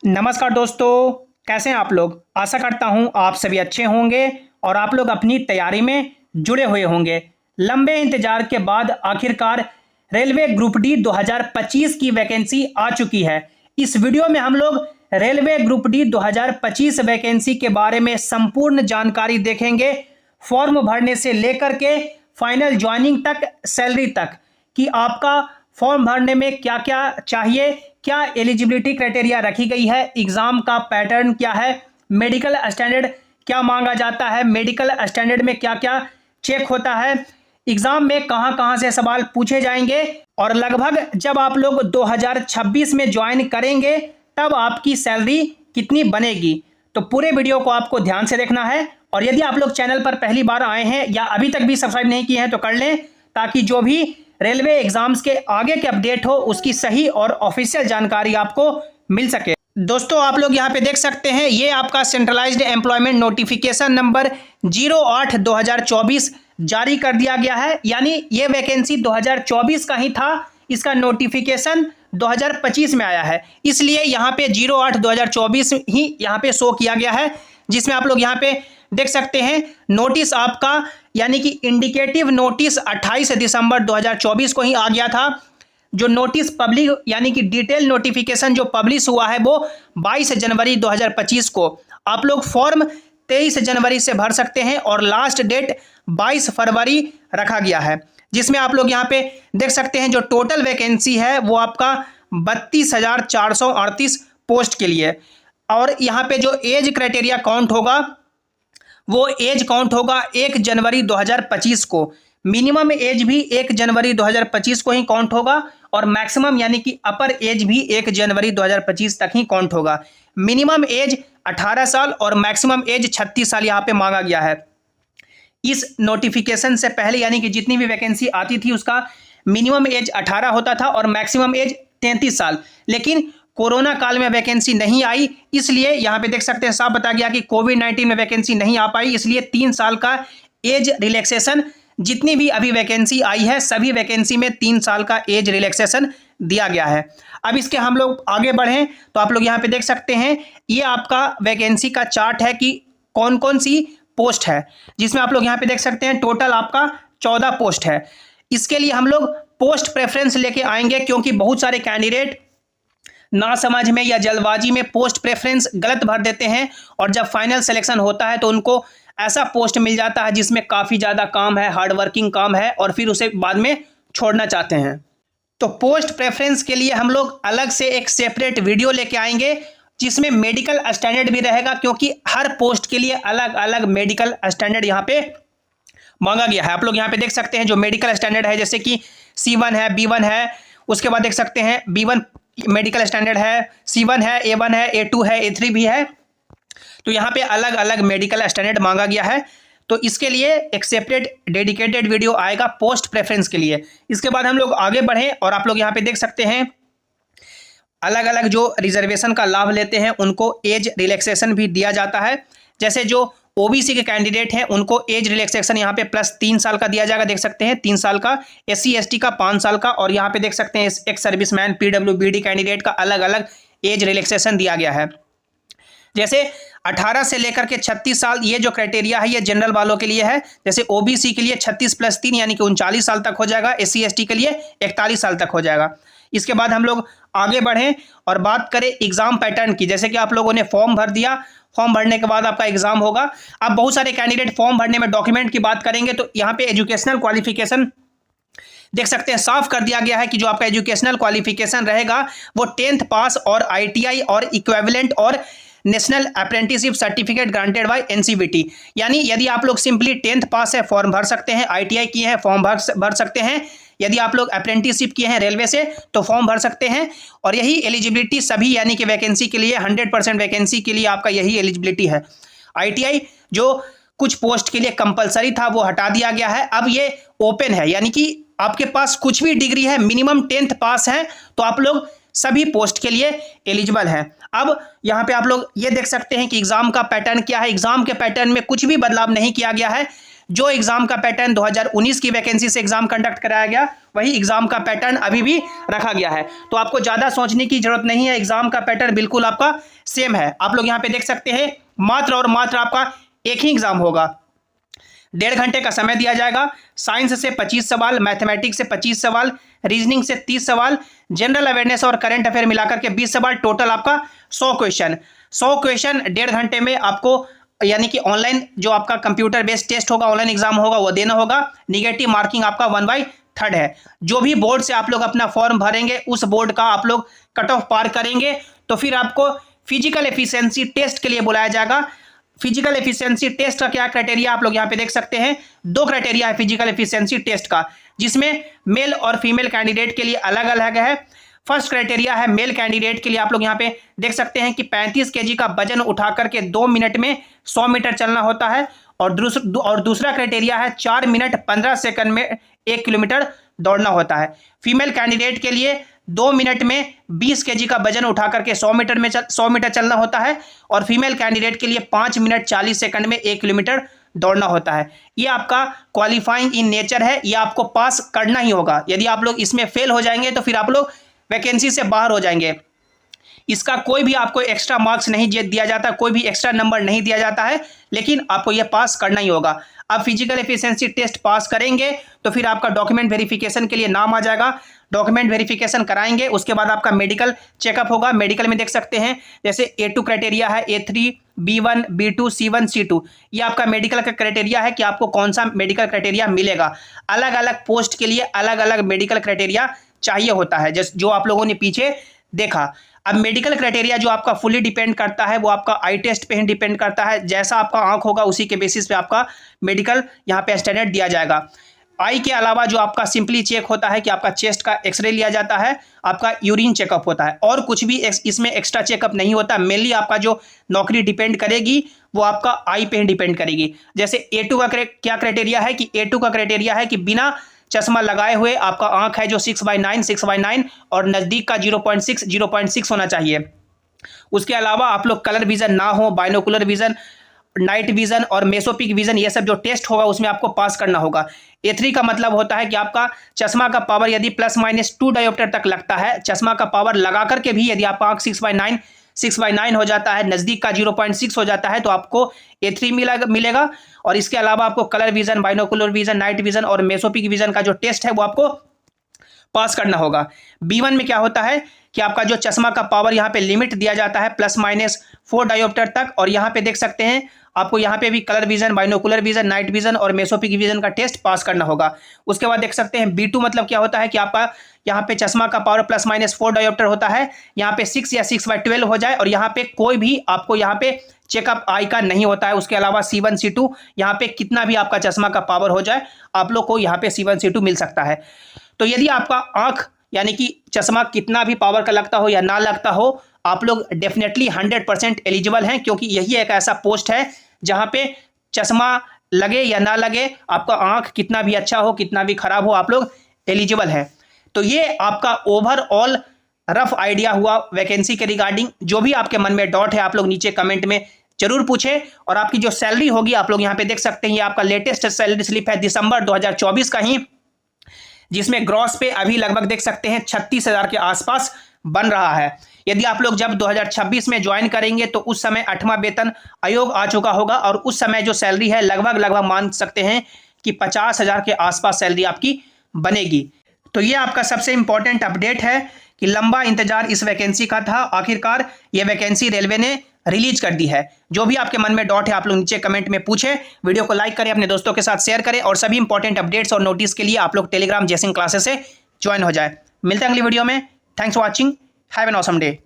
नमस्कार दोस्तों, कैसे हैं आप लोग। आशा करता हूं आप सभी अच्छे होंगे और आप लोग अपनी तैयारी में जुड़े हुए होंगे। लंबे इंतजार के बाद आखिरकार रेलवे ग्रुप डी 2025 की वैकेंसी आ चुकी है। इस वीडियो में हम लोग रेलवे ग्रुप डी 2025 वैकेंसी के बारे में संपूर्ण जानकारी देखेंगे। फॉर्म भरने से लेकर के फाइनल ज्वाइनिंग तक, सैलरी तक, कि आपका फॉर्म भरने में क्या क्या चाहिए, क्या एलिजिबिलिटी क्राइटेरिया रखी गई है, एग्जाम का पैटर्न क्या है, मेडिकल स्टैंडर्ड क्या मांगा जाता है, मेडिकल स्टैंडर्ड में क्या क्या चेक होता है, एग्जाम में कहां कहां से सवाल पूछे जाएंगे और लगभग जब आप लोग 2026 में ज्वाइन करेंगे तब आपकी सैलरी कितनी बनेगी। तो पूरे वीडियो को आपको ध्यान से देखना है और यदि आप लोग चैनल पर पहली बार आए हैं या अभी तक भी सब्सक्राइब नहीं किए हैं तो कर लें, ताकि जो भी रेलवे एग्जाम्स के आगे के अपडेट हो उसकी सही और ऑफिशियल जानकारी आपको मिल सके। दोस्तों, आप लोग यहां पे देख सकते हैं, ये आपका सेंट्रलाइज्ड एम्प्लॉयमेंट नोटिफिकेशन नंबर 08/2024 जारी कर दिया गया है। यानी ये वैकेंसी 2024 का ही था, इसका नोटिफिकेशन 2025 में आया है, इसलिए यहाँ पे 08/2024 ही यहाँ पे शो किया गया है। जिसमें आप लोग यहाँ पे देख सकते हैं नोटिस आपका, यानी कि इंडिकेटिव नोटिस 28 दिसंबर 2024 को ही आ गया था। जो नोटिस पब्लिक यानी कि डिटेल नोटिफिकेशन जो पब्लिश हुआ है वो 22 जनवरी 2025 को। आप लोग फॉर्म 23 जनवरी से भर सकते हैं और लास्ट डेट 22 फरवरी रखा गया है। जिसमें आप लोग यहाँ पे देख सकते हैं जो टोटल वैकेंसी है वो आपका 32,438 पोस्ट के लिए। और यहाँ पे जो एज क्राइटेरिया काउंट होगा वो एज काउंट होगा 1 जनवरी 2025 को। मिनिमम एज भी 1 जनवरी 2025 को ही काउंट होगा और मैक्सिमम यानी कि अपर एज भी 1 जनवरी 2025 तक ही काउंट होगा। मिनिमम एज 18 साल और मैक्सिमम एज 36 साल यहाँ पे मांगा गया है। इस नोटिफिकेशन से पहले यानी कि जितनी भी वैकेंसी आती थी उसका मिनिमम एज 18 होता था और मैक्सिमम एज 33 साल। लेकिन कोरोना काल में वैकेंसी नहीं आई, इसलिए यहाँ पे देख सकते हैं साफ बता गया कि कोविड-19 में वैकेंसी नहीं आ पाई, इसलिए 3 साल का एज रिलैक्सेशन, जितनी भी अभी वैकेंसी आई है सभी वैकेंसी में 3 साल का एज रिलैक्सेशन दिया गया है। अब इसके हम लोग आगे बढ़ें तो आप लोग यहाँ पे देख सकते हैं ये आपका वैकेंसी का चार्ट है कि कौन कौन सी पोस्ट है। जिसमें आप लोग यहाँ पे देख सकते हैं टोटल आपका 14 पोस्ट है। इसके लिए हम लोग पोस्ट प्रेफरेंस लेके आएंगे, क्योंकि बहुत सारे कैंडिडेट ना समझ में या जल्दबाजी में पोस्ट प्रेफरेंस गलत भर देते हैं और जब फाइनल सिलेक्शन होता है तो उनको ऐसा पोस्ट मिल जाता है जिसमें काफ़ी ज़्यादा काम है, हार्ड वर्किंग काम है और फिर उसे बाद में छोड़ना चाहते हैं। तो पोस्ट प्रेफरेंस के लिए हम लोग अलग से एक सेपरेट वीडियो लेके आएंगे जिसमें मेडिकल स्टैंडर्ड भी रहेगा, क्योंकि हर पोस्ट के लिए अलग अलग मेडिकल स्टैंडर्ड यहाँ पे मांगा गया है। आप लोग यहाँ पे देख सकते हैं जो मेडिकल स्टैंडर्ड है, जैसे कि C1 है, B1 है, उसके बाद देख सकते हैं B1 मेडिकल स्टैंडर्ड है, C1 है, A1 है, A2 है, A3 भी है। तो यहाँ पे अलग अलग मेडिकल स्टैंडर्ड मांगा गया है। तो इसके लिए एक सेपरेट डेडिकेटेड वीडियो आएगा पोस्ट प्रेफरेंस के लिए। इसके बाद हम लोग आगे बढ़ें और आप लोग यहाँ पे देख सकते हैं अलग अलग जो रिजर्वेशन का लाभ लेते हैं उनको एज रिलैक्सेशन भी दिया जाता है। जैसे जो ओबीसी के कैंडिडेट हैं उनको एज रिलैक्सेशन यहाँ पे +3 साल का दिया जाएगा, देख सकते हैं 3 साल का, SC ST का 5 साल का, और यहाँ पे देख सकते हैं एक सर्विसमैन PWBD कैंडिडेट का अलग अलग एज रिलैक्सेशन दिया गया है। जैसे 18 से लेकर के 36 साल ये जो क्राइटेरिया है ये जनरल वालों के लिए है। जैसे ओबीसी के लिए 36 + 3 यानी कि 39 साल तक हो जाएगा, SC ST के लिए 41 साल तक हो जाएगा। इसके बाद हम लोग आगे बढ़ें और बात करें एग्जाम पैटर्न की। जैसे कि आप लोगों ने फॉर्म भर दिया, फॉर्म भरने के बाद आपका एग्जाम होगा। अब बहुत सारे कैंडिडेट फॉर्म भरने में डॉक्यूमेंट की बात करेंगे तो यहाँ पे एजुकेशनल क्वालिफिकेशन देख सकते हैं साफ कर दिया गया है कि जो आपका एजुकेशनल क्वालिफिकेशन रहेगा वो 10th पास और ITI और इक्विवेलेंट और national apprenticeship certificate granted by NCVT। यानी यदि आप लोग सिंपली 10th पास है फॉर्म भर सकते हैं, ITI किए हैं फॉर्म भर सकते हैं, यदि आप लोग अप्रेंटिसशिप किए हैं रेलवे से तो फॉर्म भर सकते हैं। और यही एलिजिबिलिटी सभी यानी कि वैकेंसी के लिए 100% वैकेंसी के लिए आपका यही एलिजिबिलिटी है। ITI जो कुछ पोस्ट के लिए कंपलसरी था वो हटा दिया गया है, अब ये ओपन है, यानी कि आपके पास कुछ भी डिग्री है, मिनिमम 10th पास है तो आप लोग सभी पोस्ट के लिए एलिजिबल हैं। अब यहाँ पे आप लोग ये देख सकते हैं कि एग्जाम का पैटर्न क्या है। एग्जाम के पैटर्न में कुछ भी बदलाव नहीं किया गया है। जो एग्जाम का पैटर्न 2019 की वैकेंसी से एग्जाम कंडक्ट कराया गया वही एग्जाम का पैटर्न अभी भी रखा गया है। तो आपको ज्यादा सोचने की जरूरत नहीं है, एग्जाम का पैटर्न बिल्कुल आपका सेम है। आप लोग यहाँ पे देख सकते हैं मात्र और मात्र आपका एक ही एग्जाम होगा, 1.5 घंटे का समय दिया जाएगा। साइंस से 25 सवाल, मैथमेटिक्स से 25 सवाल, रीजनिंग से 30 सवाल, जनरल अवेयरनेस और करंट अफेयर मिलाकर के 20 सवाल, टोटल आपका 100 क्वेश्चन। 100 क्वेश्चन 1.5 घंटे में आपको यानी कि ऑनलाइन जो आपका कंप्यूटर बेस्ड टेस्ट होगा, ऑनलाइन एग्जाम होगा वो देना होगा। निगेटिव मार्किंग आपका 1/3 है। जो भी बोर्ड से आप लोग अपना फॉर्म भरेंगे उस बोर्ड का आप लोग कट ऑफ पार करेंगे तो फिर आपको फिजिकल एफिशिएंसी टेस्ट के लिए बुलाया जाएगा। फिजिकल एफिशिएंसी टेस्ट का क्या क्राइटेरिया आप लोग यहाँ पे देख सकते हैं, 2 क्राइटेरिया है फिजिकल एफिशिएंसी टेस्ट का, जिसमें मेल और फीमेल कैंडिडेट के लिए अलग अलग है। फर्स्ट क्राइटेरिया है मेल कैंडिडेट के लिए, आप लोग यहाँ पे देख सकते हैं कि 35 kg का वजन उठा करके 2 मिनट में 100 मीटर चलना होता है। और दूसरा क्राइटेरिया है 4 मिनट 15 सेकंड में 1 किलोमीटर दौड़ना होता है। फीमेल कैंडिडेट के लिए 2 मिनट में 20 kg का वजन उठा करके 100 मीटर चलना होता है। और फीमेल कैंडिडेट के लिए 5 मिनट 40 सेकंड में 1 किलोमीटर दौड़ना होता है। ये आपका क्वालिफाइंग इन नेचर है, ये आपको पास करना ही होगा। यदि आप लोग इसमें फेल हो जाएंगे तो फिर आप लोग वैकेंसी से बाहर हो जाएंगे। इसका कोई भी आपको एक्स्ट्रा मार्क्स नहीं दिया जाता, कोई भी एक्स्ट्रा नंबर नहीं दिया जाता है, लेकिन आपको यह पास करना ही होगा। अब फिजिकल एफिशिएंसी टेस्ट पास करेंगे तो फिर आपका डॉक्यूमेंट वेरिफिकेशन के लिए नाम आ जाएगा। डॉक्यूमेंट वेरिफिकेशन कराएंगे, उसके बाद आपका मेडिकल चेकअप होगा। मेडिकल में देख सकते हैं जैसे A2 क्राइटेरिया है, A3, B1, B2, C1, C2, ये आपका मेडिकल का क्राइटेरिया है कि आपको कौन सा मेडिकल क्राइटेरिया मिलेगा। अलग अलग पोस्ट के लिए अलग अलग मेडिकल क्राइटेरिया चाहिए होता है, जो आप लोगों ने पीछे देखा। अब मेडिकल क्राइटेरिया जो आपका फुली डिपेंड करता है वो आपका आई टेस्ट पे ही डिपेंड करता है। जैसा आपका आंख होगा उसी के बेसिस पे आपका मेडिकल यहाँ पे स्टैंडर्ड दिया जाएगा। आई के अलावा जो आपका सिंपली चेक होता है कि आपका चेस्ट का एक्सरे लिया जाता है, आपका यूरिन चेकअप होता है, और कुछ भी इसमें एक्स्ट्रा चेकअप नहीं होता। मेनली आपका जो नौकरी डिपेंड करेगी वो आपका आई पे ही डिपेंड करेगी। जैसे A2 का क्या क्राइटेरिया है कि A2 का क्राइटेरिया है कि बिना चश्मा लगाए हुए आपका आंख है जो 6/9 और नज़दीक का 0.6 होना चाहिए। उसके अलावा आप लोग कलर विजन ना हो, बाइनोकुलर विजन, नाइट विजन और मेसोपिक विजन, ये सब जो टेस्ट होगा उसमें आपको पास करना होगा। A3 का मतलब होता है कि आपका चश्मा का पावर यदि +-2 डायोप्टर तक लगता है, चश्मा का पावर लगा करके भी यदि आपका आंख 6/9 हो जाता है, नज़दीक का 0.6 हो जाता है तो आपको A3 मिलेगा। और इसके अलावा आपको colour vision, binocular vision, night vision और मेसोपिक विजन का जो टेस्ट है वो आपको पास करना होगा। B1 में क्या होता है कि आपका जो चश्मा का पावर यहाँ पे लिमिट दिया जाता है +-4 डायोप्टर तक, और यहाँ पे देख सकते हैं आपको यहाँ पे भी colour vision, binocular vision, night vision और मेसोपिक विजन का टेस्ट पास करना होगा। उसके बाद देख सकते हैं B2 मतलब क्या होता है कि आपका यहाँ पे चश्मा का पावर +-4 डायोप्टर होता है, यहाँ पे 6 या 6/12 हो जाए और यहाँ पे कोई भी आपको यहाँ पे चेकअप आई का नहीं होता है। उसके अलावा C1 C2 यहाँ पे कितना भी आपका चश्मा का पावर हो जाए आप लोग को यहाँ पे C1 C2 मिल सकता है। तो यदि आपका आंख यानी कि चश्मा कितना भी पावर का लगता हो या ना लगता हो, आप लोग डेफिनेटली 100% एलिजिबल हैं, क्योंकि यही एक ऐसा पोस्ट है जहाँ पे चश्मा लगे या ना लगे, आपका आंख कितना भी अच्छा हो कितना भी खराब हो, आप लोग एलिजिबल हैं। तो ये आपका ओवरऑल रफ आइडिया हुआ वैकेंसी के रिगार्डिंग। जो भी आपके मन में डाउट है आप लोग नीचे कमेंट में जरूर पूछें। और आपकी जो सैलरी होगी आप लोग यहाँ पे देख सकते हैं, ये आपका लेटेस्ट सैलरी स्लिप है दिसंबर 2024 का ही, जिसमें ग्रॉस पे अभी लगभग देख सकते हैं 36,000 के आसपास बन रहा है। यदि आप लोग जब 2026 में ज्वाइन करेंगे तो उस समय 8वां वेतन आयोग आ चुका होगा और उस समय जो सैलरी है लगभग मान सकते हैं कि 50,000 के आसपास सैलरी आपकी बनेगी। तो ये आपका सबसे इंपॉर्टेंट अपडेट है कि लंबा इंतजार इस वैकेंसी का था, आखिरकार ये वैकेंसी रेलवे ने रिलीज कर दी है। जो भी आपके मन में डाउट है आप लोग नीचे कमेंट में पूछें, वीडियो को लाइक करें, अपने दोस्तों के साथ शेयर करें और सभी इंपॉर्टेंट अपडेट्स और नोटिस के लिए आप लोग टेलीग्राम जयसिंह क्लासेस से ज्वाइन हो जाए। मिलते हैं अगली वीडियो में। Thanks for watching, have an awesome day.